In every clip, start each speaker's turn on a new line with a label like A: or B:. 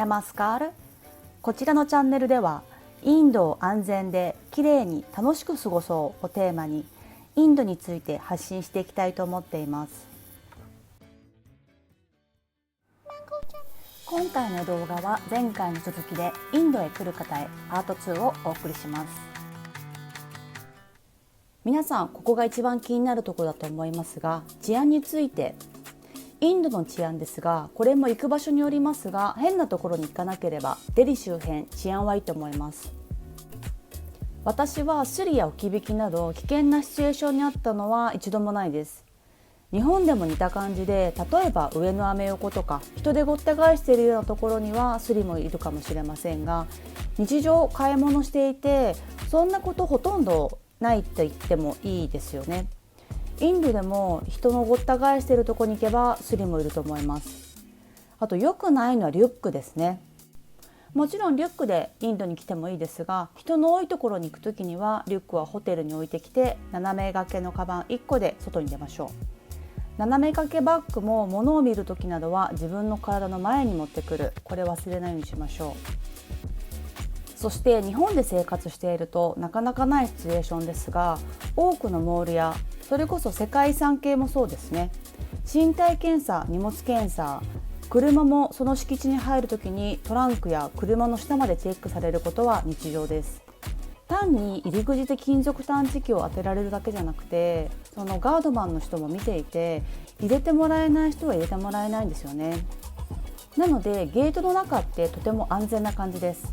A: ナマスカール。こちらのチャンネルではインドを安全できれいに楽しく過ごそうをテーマにインドについて発信していきたいと思っています。今回の動画は前回の続きでインドへ来る方へパート2をお送りします。皆さんここが一番気になるところだと思いますが、治安について。インドの治安ですが、これも行く場所によりますが、変なところに行かなければデリ周辺治安はいいと思います。私はスリや置き引きなど危険なシチュエーションにあったのは一度もないです。日本でも似た感じで、例えば上野アメ横とか人でごった返しているようなところにはスリもいるかもしれませんが、日常買い物していてそんなことほとんどないって言ってもいいですよね。インドでも人のごった返しているところに行けばスリもいると思います。あと良くないのはリュックですね。もちろんリュックでインドに来てもいいですが、人の多いところに行くときにはリュックはホテルに置いてきて、斜め掛けのカバン1個で外に出ましょう。斜め掛けバッグも物を見るときなどは自分の体の前に持ってくる。これ忘れないようにしましょう。そして日本で生活しているとなかなかないシチュエーションですが、多くのモールやそれこそ世界遺産系もそうですね。身体検査、荷物検査、車もその敷地に入るときにトランクや車の下までチェックされることは日常です。単に入り口で金属探知機を当てられるだけじゃなくて、そのガードマンの人も見ていて、入れてもらえない人は入れてもらえないんですよね。なのでゲートの中ってとても安全な感じです。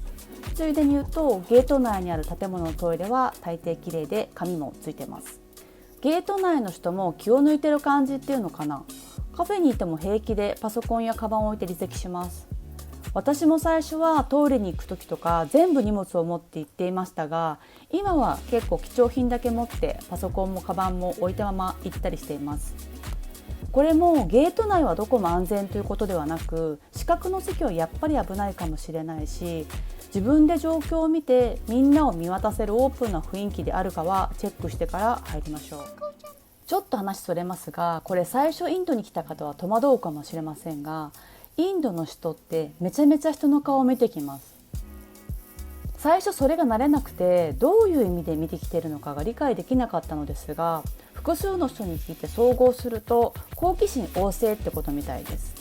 A: ついでに言うと、ゲート内にある建物のトイレは大抵きれいで紙もついてます。ゲート内の人も気を抜いてる感じっていうのかな。カフェにいても平気でパソコンやカバンを置いて離席します。私も最初はトイレに行く時とか全部荷物を持って行っていましたが、今は結構貴重品だけ持ってパソコンもカバンも置いたまま行ったりしています。これもゲート内はどこも安全ということではなく、死角の席はやっぱり危ないかもしれないし、自分で状況を見てみんなを見渡せるオープンな雰囲気であるかはチェックしてから入りましょう。ちょっと話それますが、これ最初インドに来た方は戸惑うかもしれませんが、インドの人ってめちゃめちゃ人の顔を見てきます。最初それが慣れなくて、どういう意味で見てきているのかが理解できなかったのですが、複数の人に聞いて総合すると好奇心旺盛ってことみたいです。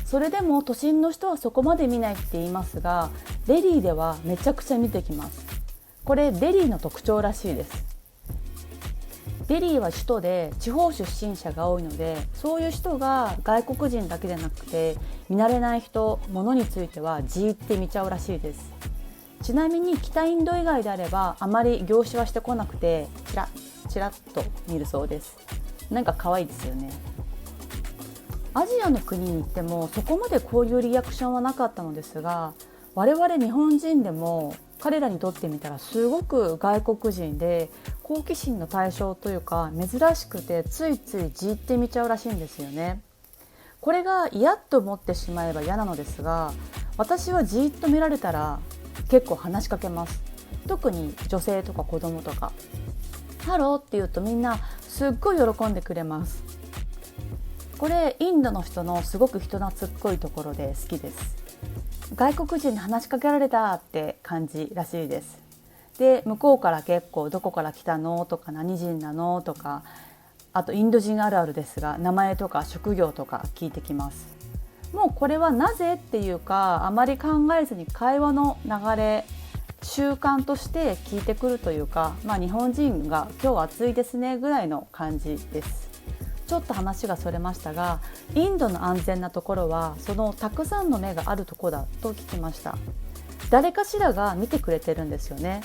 A: それでも都心の人はそこまで見ないって言いますが、デリーではめちゃくちゃ見てきます。これデリーの特徴らしいです。デリーは首都で地方出身者が多いので、そういう人が外国人だけでなくて見慣れない人、物についてはじーって見ちゃうらしいです。ちなみに北インド以外であればあまり凝視はしてこなくて、チラッチラッと見るそうです。なんか可愛いですよね。アジアの国に行ってもそこまでこういうリアクションはなかったのですが、我々日本人でも彼らにとってみたらすごく外国人で好奇心の対象というか珍しくて、ついついじーって見ちゃうらしいんですよね。これが嫌と思ってしまえば嫌なのですが、私はじーっと見られたら結構話しかけます。特に女性とか子供とか、ハローって言うとみんなすっごい喜んでくれます。これインドの人のすごく人懐っこいところで好きです。外国人に話しかけられたって感じらしいです。で、向こうから結構どこから来たのとか何人なのとか、あとインド人あるあるですが名前とか職業とか聞いてきます。もうこれはなぜっていうか、あまり考えずに会話の流れ、習慣として聞いてくるというか、日本人が今日は暑いですねぐらいの感じです。ちょっと話がそれましたが、インドの安全なところはそのたくさんの目があるところだと聞きました。誰かしらが見てくれてるんですよね。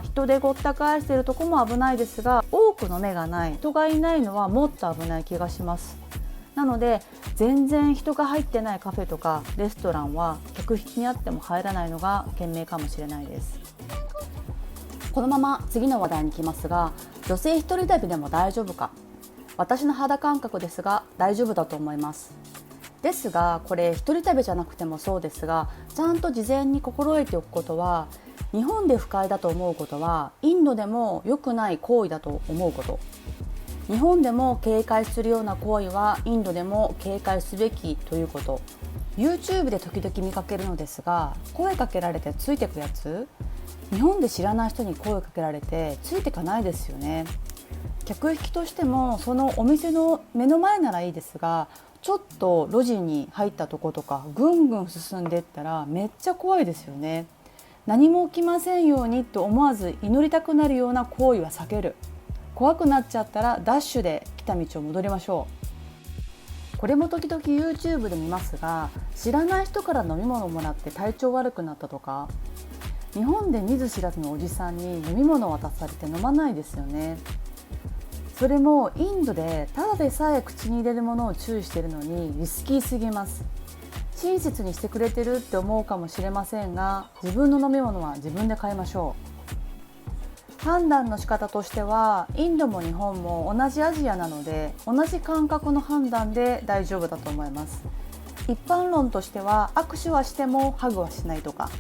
A: 人でごった返しているところも危ないですが、多くの目がない、人がいないのはもっと危ない気がします。なので全然人が入ってないカフェとかレストランは客引きにあっても入らないのが賢明かもしれないです。このまま次の話題に行きますが、女性一人旅でも大丈夫か。私の肌感覚ですが大丈夫だと思います。ですがこれ一人旅じゃなくてもそうですが、ちゃんと事前に心得ておくことは、日本で不快だと思うことはインドでも良くない行為だと思うこと、日本でも警戒するような行為はインドでも警戒すべきということ、YouTube で時々見かけるのですが、声かけられてついてくやつ、日本で知らない人に声かけられてついてかないですよね。客引きとしてもそのお店の目の前ならいいですが、ちょっと路地に入ったとことかぐんぐん進んでいったらめっちゃ怖いですよね。何も起きませんようにと思わず祈りたくなるような行為は避ける。怖くなっちゃったらダッシュで来た道を戻りましょう。これも時々 YouTube で見ますが、知らない人から飲み物をもらって体調悪くなったとか、日本で見ず知らずのおじさんに飲み物を渡されて飲まないですよね。それもインドでただでさえ口に入れるものを注意しているのにリスキーすぎます。親切にしてくれてるって思うかもしれませんが、自分の飲み物は自分で買いましょう。判断の仕方としては、インドも日本も同じアジアなので同じ感覚の判断で大丈夫だと思います。一般論としては、握手はしてもハグはしないとか、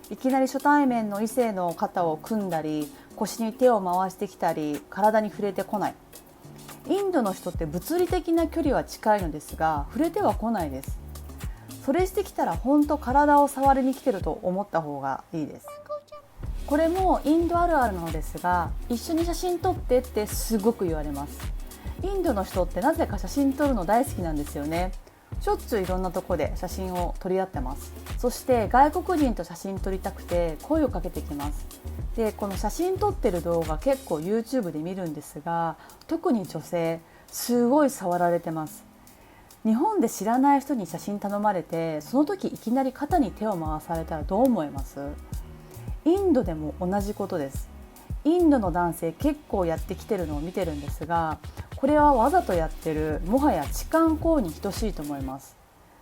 A: いきなり初対面の異性の肩を組んだり、腰に手を回してきたり、体に触れてこない。インドの人って物理的な距離は近いのですが、触れては来ないです。それしてきたら本当体を触りに来てると思った方がいいです。これもインドあるあるなのですが、一緒に写真撮ってってすごく言われます。インドの人ってなぜか写真撮るの大好きなんですよね。しょっちゅういろんなとこで写真を撮り合ってます。そして外国人と写真撮りたくて声をかけてきます。で、この写真撮ってる動画結構 YouTube で見るんですが、特に女性すごい触られてます。日本で知らない人に写真頼まれて、その時いきなり肩に手を回されたらどう思います？インドでも同じことです。インドの男性結構やってきてるのを見てるんですが、これはわざとやってる、もはや痴漢行為に等しいと思います。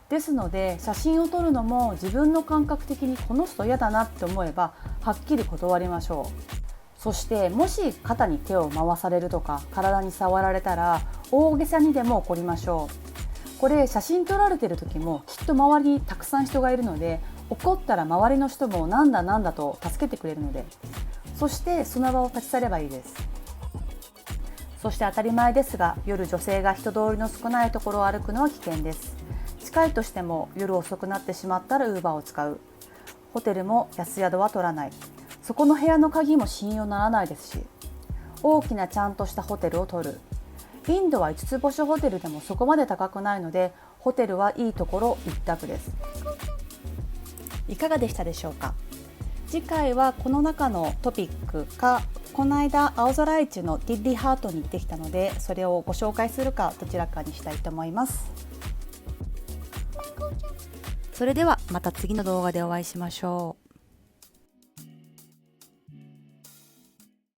A: ですので、写真を撮るのも自分の感覚的にこの人嫌だなって思えばはっきり断りましょう。そしてもし肩に手を回されるとか体に触られたら、大げさにでも怒りましょう。これ写真撮られてる時もきっと周りにたくさん人がいるので、怒ったら周りの人もなんだなんだと助けてくれるので、そしてその場を立ち去ればいいです。そして当たり前ですが、夜女性が人通りの少ないところを歩くのは危険です。近いとしても夜遅くなってしまったら Uber を使う。ホテルも安宿は取らない。そこの部屋の鍵も信用ならないですし、大きなちゃんとしたホテルを取る。インドは5つ星ホテルでもそこまで高くないので、ホテルはいいところ一択です。いかがでしたでしょうか。次回はこの中のトピックか、この間青空市のディッリーハートに行ってきたので、それをご紹介するかどちらかにしたいと思います。それではまた次の動画でお会いしましょう。